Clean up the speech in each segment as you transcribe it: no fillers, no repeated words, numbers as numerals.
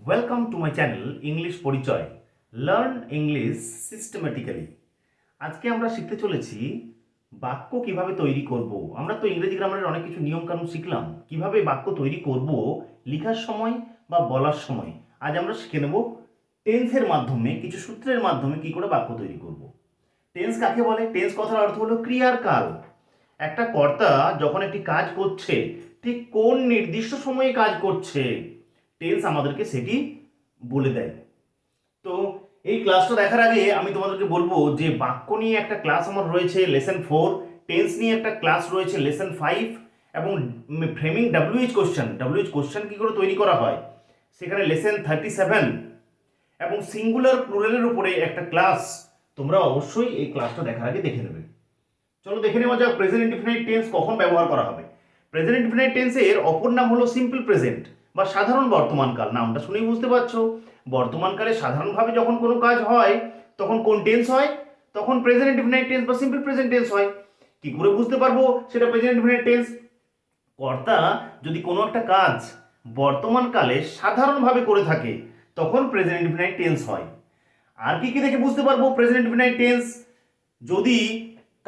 Welcome to my channel English পরিচয় learn English systematically. আজকে আমরা শিখতে চলেছি বাক্য কিভাবে তৈরি করব। আমরা তো ইংরেজি গ্রামারের অনেক কিছু নিয়মকানুন শিখলাম, কিভাবে বাক্য তৈরি করব লেখার সময় বা বলার সময়। আজ আমরা শিখে নেব টেন্সের মাধ্যমে, কিছু সূত্রের মাধ্যমে কি করে বাক্য তৈরি করব। টেন্স কাকে বলে? টেন্স কথার অর্থ হলো ক্রিয়ার কাল। একটা কর্তা যখন একটি কাজ করছে, ঠিক কোন নির্দিষ্ট সময়ে কাজ করছে, টেন্স আমাদেরকে সেটি বলে দেয়। তো এই ক্লাসটা দেখার আগে আমি তোমাদেরকে বলবো যে বাক্য নিয়ে একটা ক্লাস আমার রয়েছে লেসন 4, টেন্স নিয়ে একটা ক্লাস রয়েছে লেসন 5, এবং ফ্রেমিং ডাব্লিউএইচ কোশ্চেন কী করে তৈরি করা হয় সেখানে লেসন 37, এবং সিঙ্গুলার প্লুরালের উপরে একটা ক্লাস তোমরা অবশ্যই এই ক্লাসটা দেখার আগে দেখে নেবে। চলো দেখে নেওয়া যাক প্রেজেন্ট ইনডিফিনাইট টেন্স কখন ব্যবহার করা হবে। প্রেজেন্ট ইনডিফিনাইট টেন্সের অপর নাম হলো সিম্পল প্রেজেন্ট বা সাধারণ বর্তমানকাল। নামটা শুনেই বুঝতে পারছো, বর্তমানকালে সাধারণভাবে যখন কোনো কাজ হয় তখন কোন টেন্স হয়? তখন প্রেজেন্ট ইনডিফিনাইট টেন্স বা সিম্পল প্রেজেন্ট টেন্স হয়। কি করে বুঝতে পারবো সেটা প্রেজেন্ট ইনডিফিনাইট টেন্স? কর্তা যদি কোনো একটা কাজ বর্তমানকালে সাধারণভাবে করে থাকে তখন প্রেজেন্ট ইনডিফিনাইট টেন্স হয়। আর কি কি দেখে বুঝতে পারবো প্রেজেন্ট ইনডিফিনাইট টেন্স? যদি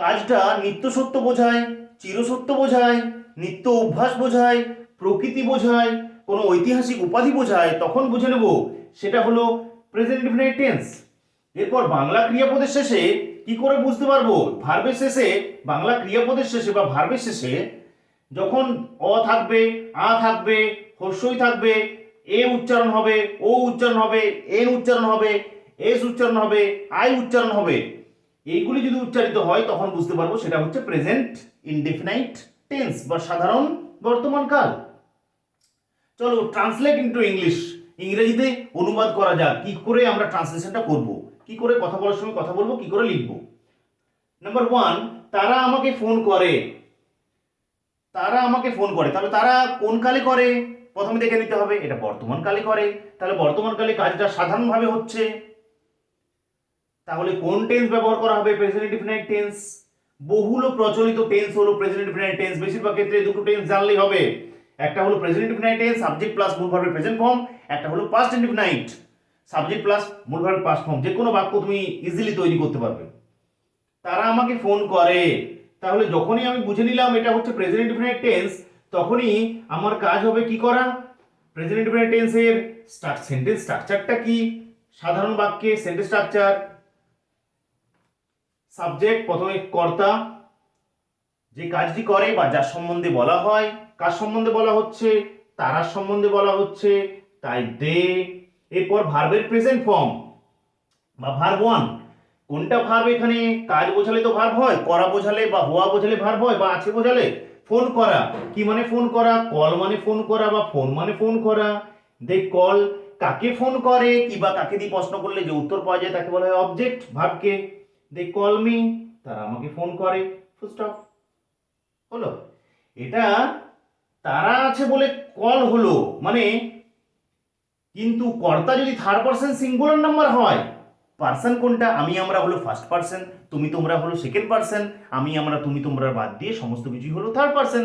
কাজটা নিত্য সত্য বোঝায়, চিরসত্য বোঝায়, নিত্য অভ্যাস বোঝায়, প্রকৃতি বোঝায়, কোনো ঐতিহাসিক উপাধি বোঝায়, তখন বুঝে নেব সেটা হলো প্রেজেন্ট ইনডিফিনাইট টেন্স। এরপর বাংলা ক্রিয়াপদের শেষে কি করে বুঝতে পারবো? ভার্বের শেষে, বাংলা ক্রিয়াপদের শেষে বা ভার্বের শেষে যখন অ থাকবে, আ থাকবে, হর্ষই থাকবে, এ উচ্চারণ হবে, ও উচ্চারণ হবে, এন উচ্চারণ হবে, এস উচ্চারণ হবে, আই উচ্চারণ হবে, এইগুলি যদি উচ্চারিত হয় তখন বুঝতে পারবো সেটা হচ্ছে প্রেজেন্ট ইনডেফিনাইট টেন্স বা সাধারণ বর্তমানকাল। চলো ট্রান্সলেট ইনটু ইংলিশ, ইংরেজিতে অনুবাদ করা যাক। কি করে আমরা ট্রান্সলেশনটা করব, কি করে কথা বলার সময় কথা বলবো, কি করে লিখবো। নাম্বার 1, তারা আমাকে ফোন করে। তারা আমাকে ফোন করে, তাহলে তারা কোন কালে করে? প্রথমে দেখে নিতে হবে এটা বর্তমান কালে করে, তাহলে বর্তমান কালে কাজটা সাধারণভাবে হচ্ছে, তাহলে কোন টেন্স ব্যবহার করা হবে? Present indefinite tense. বহুল প্রচলিত টেন্স হলো প্রেজেন্ট ইনডিফিনাইট টেন্স। বেশিরভাগ ক্ষেত্রে দুটো টেন্স জানলেই হবে, একটা হলো present indefinite tense subject plus মূল ভার্বের প্রেজেন্ট ফর্ম, একটা হলো পাস্ট ইনডিফিনাইট সাবজেক্ট প্লাস মূল ভার্বের পাস্ট ফর্ম। যে কোনো বাক্য তুমি ইজিলি তৈরি করতে পারবে। তারা আমাকে ফোন করে, তাহলে যখনই আমি বুঝে নিলাম এটা হচ্ছে প্রেজেন্ট ইনডিফিনাইট টেন্স, তখনই আমার কাজ হবে কি করা? প্রেজেন্ট ইনডিফিনাইট টেন্সের সেন্টেন্স স্ট্রাকচারটা কি? সাধারণ বাক্যে সেন্টেন্স স্ট্রাকচার, সাবজেক্ট প্রথমে কর্তা, যে কাজটি করে বা যার সম্বন্ধে বলা হয়, কার সম্বন্ধে বলা হচ্ছে? তারার সম্বন্ধে বলা হচ্ছে, তাই দে। এরপর ভার্বের প্রেজেন্ট ফর্ম বা ভার্ব 1, কোনটা ভার্ব? এখানে কাজ বোঝালে তো ভার্ব হয়, করা বোঝালে বা হওয়া বোঝালে ভার্ব হয়, বা আছে বোঝালে। ফোন করা, কি মানে ফোন করা? কল মানে ফোন করা বা ফোন মানে ফোন করা। দে কল, কাকে ফোন করে কি বা কাকে দিয়ে প্রশ্ন করলে যে উত্তর পাওয়া যায় তাকে বলা হয় অবজেক্ট ভার্বকে। দে কল মি, তারা আমাকে ফোন করে, ফুল স্টপ। হলো, এটা তারা আছে বলে কল হলো মানে, কিন্তু কর্তা যদি থার্ড পারসন সিঙ্গুলার নাম্বার হয়, পারসন কোনটা? আমি আমরা হলো ফার্স্ট পারসন, তুমি তোমরা হলো সেকেন্ড পারসন, আমি আমরা তুমি তোমরা বাদ দিয়ে সমস্ত কিছুই হলো থার্ড পারসন।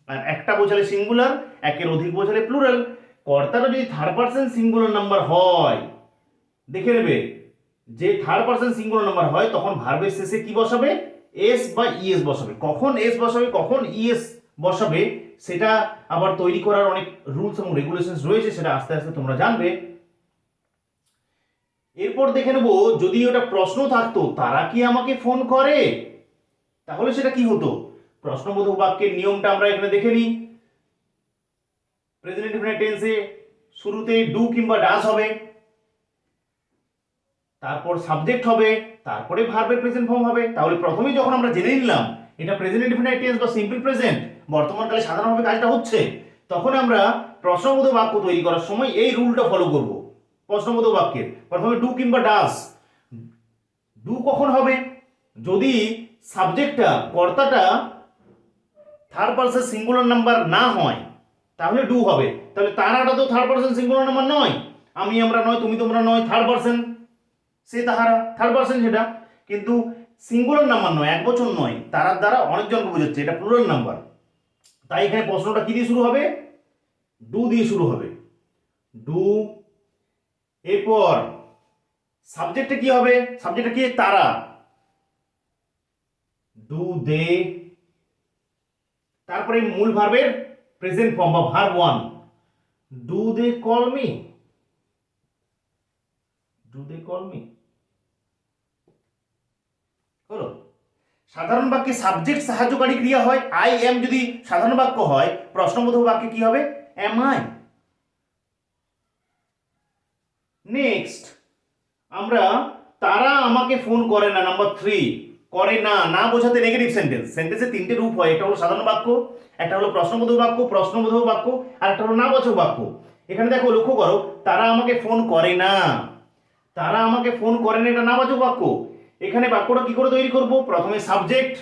আর একটা বোঝালে সিঙ্গুলার, একের অধিক বোঝালে প্লুরাল। কর্তাটা যদি থার্ড পারসন সিঙ্গুলার নাম্বার হয়, দেখে নেবে যে থার্ড পারসন সিঙ্গুলার নাম্বার হয় তখন ভার্বের শেষে কি বসাবে? এস বা ইএস বসাবে। কখন এস বসাবে, কখন ইএস বসাবে সেটা আবার তৈরি করার অনেক রুলস এবং রেগুলেশনস রয়েছে, সেটা আস্তে আস্তে তোমরা জানবে। এরপর দেখে নেব যদি ওটা প্রশ্ন থাকতো, তারা কি আমাকে ফোন করে, তাহলে সেটা কি হতো? প্রশ্নবোধক বাক্যের নিয়মটা আমরা এখানে দেখে নিই। প্রেজেন্ট ইনডিফিনিট টেন্সে শুরুতে ডু কিংবা ডাজ হবে, তারপর সাবজেক্ট হবে, তারপরে ভার্বের প্রেজেন্ট ফর্ম হবে। তাহলে প্রথমেই যখন আমরা জেনে নিলাম এটা প্রেজেন্ট ইনডিফিনাইট টেন্স বা সিম্পল প্রেজেন্ট, বর্তমানকালে সাধারণভাবে কাজটা হচ্ছে, তখন আমরা প্রশ্নবোধক বাক্য তৈরি করার সময় এই রুলটা ফলো করব। প্রশ্নবোধক বাক্যের প্রথমে ডু কিংবা ডাজ। ডু কখন হবে? যদি সাবজেক্টটা, কর্তাটা থার্ড পারসন সিঙ্গুলার নাম্বার না হয় তাহলে ডু হবে। তাহলে তারাটা তো থার্ড পারসন সিঙ্গুলার নাম্বার নয়, আমি আমরা নয়, তুমি তোমরা নয়, থার্ড পারসন সে তাহারা, থার্ড পারসন সেটা, কিন্তু সিঙ্গুলার নাম্বার নয়, এক বচন নয়, তারার দ্বারা অনেকজনকে বোঝাচ্ছে, এটা প্লুরাল নাম্বার। তাই এখানে প্রশ্নটা কি দিয়ে শুরু হবে? ডু দিয়ে শুরু হবে। ডু এরপর সাবজেক্টে কি হবে? সাবজেক্টে কি? তারা। Do they. তারপরে মূল ভার্বের প্রেজেন্ট ফর্ম বা verb one. Do they call me? Do they call me হলো। সাধারণ বাক্যে সাবজেক্ট সাহায্যকারী ক্রিয়া হয়। আই এম যদি সাধারণ বাক্য হয়, প্রশ্নবোধক বাক্যে কি হবে? M I. নেক্সট আমরা তারা আমাকে ফোন করে না, নাম্বার 3। করে না, না বোঝাতে নেগেটিভ সেন্টেন্স। সেন্টেন্সে তিনটে রূপ হয়, একটা হলো সাধারণ বাক্য, একটা হলো প্রশ্নবোধক বাক্য, প্রশ্নবোধক বাক্য, আর একটা হলো নাবাচক বাক্য। এখানে দেখো, লক্ষ্য করো, তারা আমাকে ফোন করে না। তারা আমাকে ফোন করে না, এটা নাবাচক বাক্য। এখানে বাক্যটা কি করে তৈরি করব? প্রথমে সাবজেক্ট,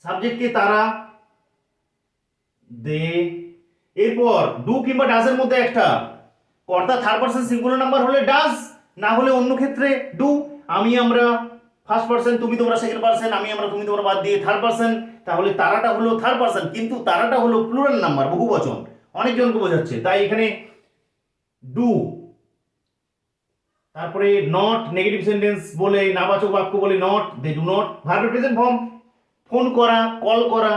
সাবজেক্টকে তারা, দে। এরপর ডু কিংবা ডাজের মধ্যে একটা কর্তা থার্ড পারসন সিঙ্গুলার নাম্বার হলে ডাজ, না হলে অন্য ক্ষেত্রে ডু। আমি আমরা ফার্স্ট পারসন, তুমি তোমরা সেকেন্ড পারসন, আমি আমরা তুমি তোমরা বাদ দিয়ে থার্ড পারসন। তাহলে তারাটা হলো থার্ড পারসন, কিন্তু তারাটা হলো প্লুরাল নাম্বার, বহু বচন, অনেকজনকে বোঝাচ্ছে, তাই এখানে ডু। তারপরে নট নেগেটিভ সেন্টেন্স বলে, নাবাচক বাক্য বলে নট, দে ডু নট। ভার্বের প্রেজেন্ট ফর্ম ফোন করা, কল করা,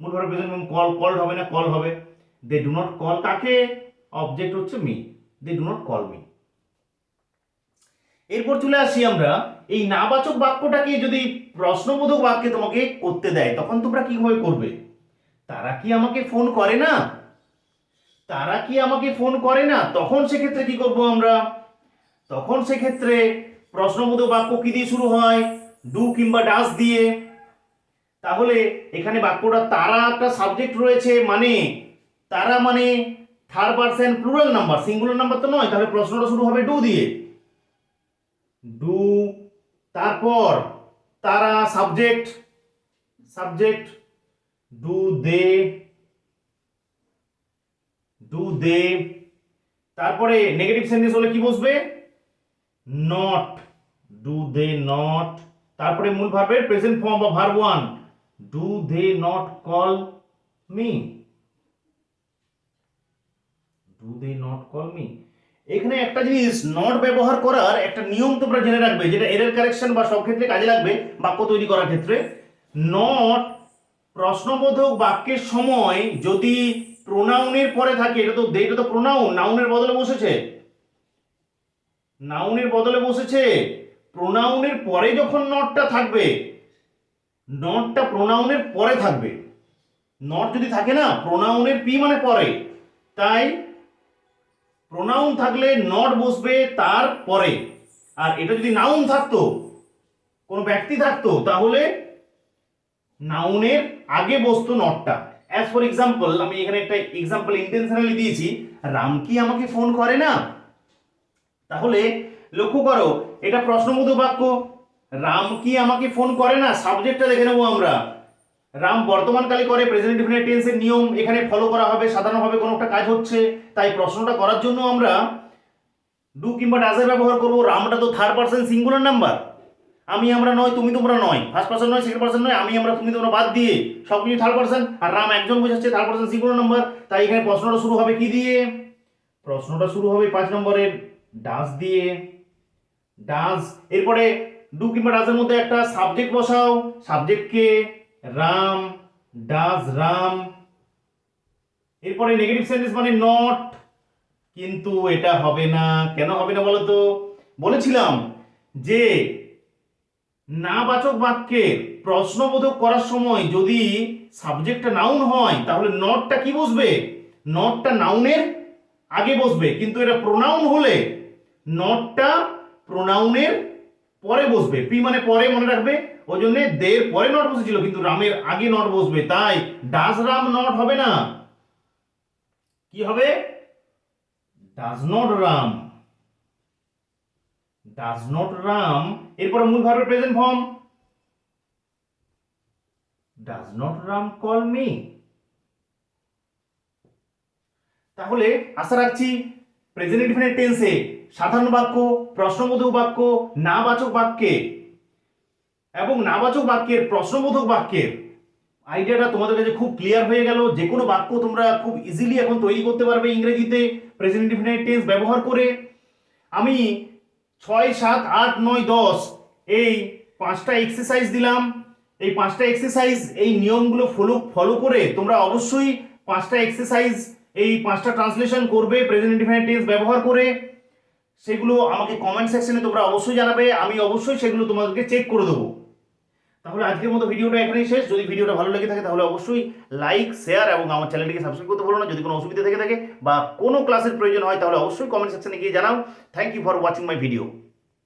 মূল ভার্বের প্রেজেন্ট ফর্ম কল, কল হবে না, কল হবে। দে ডু নট কল কাকে? অবজেক্ট হচ্ছে me, they do not call me. এরপর চলে আসি আমরা, এই নাবাচক বাক্যটাকে যদি প্রশ্নবোধক বাক্যে তোমাকে করতে দেয়, তখন তোমরা কিভাবে করবে? তারা কি আমাকে ফোন করে না? তারা কি আমাকে ফোন করে না? তখন সেক্ষেত্রে কি করব আমরা? তখন সেক্ষেত্রে প্রশ্নবোধক বাক্য কি দিয়ে শুরু হয়? ডু কিংবা ডাজ দিয়ে। তাহলে এখানে বাক্যটা তারা একটা সাবজেক্ট রয়েছে, মানে তারা মানে third person plural number, singular number তো নয়, তাহলে প্রশ্নটা শুরু হবে ডু দিয়ে। ডু, তারপর তারা subject, subject do they, do they. তারপরে নেগেটিভ সেন্টেন্স হলে কি বসবে? Not, do they not. তারপরে মূল ভার্বের প্রেজেন্ট ফর্ম বা verb one, do they not call me? Do they not call me. এখানে একটা জিনিস, নট ব্যবহার করার একটা নিয়ম তোমরা জেনে রাখবে, যেটা এরর কারেকশন বা সব ক্ষেত্রে কাজে লাগবে বাক্য তৈরি করার ক্ষেত্রে। নট প্রশ্নবোধক বাক্যের সময় যদি প্রোনাউনের পরে থাকে, এটা তো প্রোনাউন, নাউনের বদলে বসেছে, নাউনের বদলে বসেছে, প্রোনাউনের পরে যখন নটটা থাকবে, নটটা প্রোনাউনের পরে থাকবে। নট যদি থাকে না, প্রোনাউনের পি মানে পরে, তাই প্রোনাউন থাকলে নট বসবে তার পরে। আর এটা যদি নাউন থাকতো, কোনো ব্যক্তি থাকতো, তাহলে নাউনের আগে বসতো নটটা। অ্যাজ ফর এক্সাম্পল, আমি এখানে একটা এক্সাম্পল ইন্টেনশনালি দিয়েছি, রাম কি আমাকে ফোন করে না? তাহলে লক্ষ্য করো, এটা প্রশ্নবোধক বাক্য, রাম কি আমাকে ফোন করে না। সাবজেক্টটা দেখে নেবো আমরা, রাম বর্তমানকালে করে, প্রেজেন্ট ইনডেফিনিট টেন্সের নিয়ম এখানে ফলো করা হবে, সাধারণভাবে কোনো একটা কাজ হচ্ছে, তাই প্রশ্নটা করার জন্য আমরা ডু কিংবা ডাজের ব্যবহার করব। রামটা তো থার্ড পারসন সিঙ্গুলার নাম্বার, আমি আমরা নয়, তুমি তোমরা নয়, ফার্স্ট পারসন নয়, সেকেন্ড পারসন নয়, আমি আমরা তুমি তোমরা বাদ দিয়ে সবকিছু থার্ড পারসন, আর রাম একজন বোঝাচ্ছে, থার্ড পারসন সিঙ্গুলার নাম্বার, তাই এখানে প্রশ্নটা শুরু হবে কি দিয়ে? প্রশ্নটা শুরু হবে 5 নম্বরের ডাজ দিয়ে, ডাজ। এরপরে ডু কিংবা ডাজের মধ্যে একটা সাবজেক্ট বসাও, সাবজেক্টকে রাম, ডাজ রাম। এরপরে নেগেটিভ সেন্টেন্স মানে নট, কিন্তু এটা হবে না। কেন হবে না বলো তো? বলেছিলাম যে নাবাচক বাক্যে প্রশ্নবোধক করার সময় যদি সাবজেক্টটা নাউন হয়, তাহলে নটটা কি বসবে? নটটা নাউনের আগে বসবে, কিন্তু এটা প্রোনাউন হলে নটটা প্রোনাউনের পরে বসবে। পি মানে পরে, মনে রাখবে, ওই জন্য দের পরে নট বসেছিল, কিন্তু রামের আগে নট বসবে, তাই ডাজ রাম নট হবে না, কি হবে? Does not Ram, does not Ram. এরপরে মূল ভার্বের present form, does not Ram call me. তাহলে আশা রাখছি প্রেজেন্ট ইনডেফিনিট টেন্সে সাধারণ বাক্য, প্রশ্নবোধক বাক্য, নাবাচক বাক্যে এবং নাবাচক বাক্যের প্রশ্নবোধক বাক্যের আইডিয়াটা তোমাদের কাছে খুব ক্লিয়ার হয়ে গেল। যে কোনো বাক্য তোমরা খুব ইজিলি এখন তৈরি করতে পারবে ইংরেজিতে প্রেজেন্ট ইনডেফিনিট টেন্স ব্যবহার করে। আমি 6, 7, 8, 9, 10 এই 5টা এক্সারসাইজ দিলাম। এই 5টা এক্সারসাইজ এই নিয়মগুলো ফলো করে তোমরা অবশ্যই 5টা এক্সারসাইজ এই 5টা ট্রান্সলেশন করবে প্রেজেন্ট ইনডিফিনিট টেন্স ব্যবহার করে। সেগুলো আমাকে কমেন্ট সেকশনে তোমরা অবশ্যই জানাবে, আমি অবশ্যই সেগুলো তোমাদেরকে চেক করে দেবো। তাহলে আজকের মতো ভিডিওটা এখানেই শেষ। যদি ভিডিওটা ভালো লেগে থাকে তাহলে অবশ্যই লাইক, শেয়ার এবং আমার চ্যানেলটিকে সাবস্ক্রাইব করতে ভুলো না। যদি কোনো অসুবিধা থেকে থাকে বা কোনো ক্লাসের প্রয়োজন হয় তাহলে অবশ্যই কমেন্ট সেকশনে গিয়ে জানাও। Thank you for watching my video.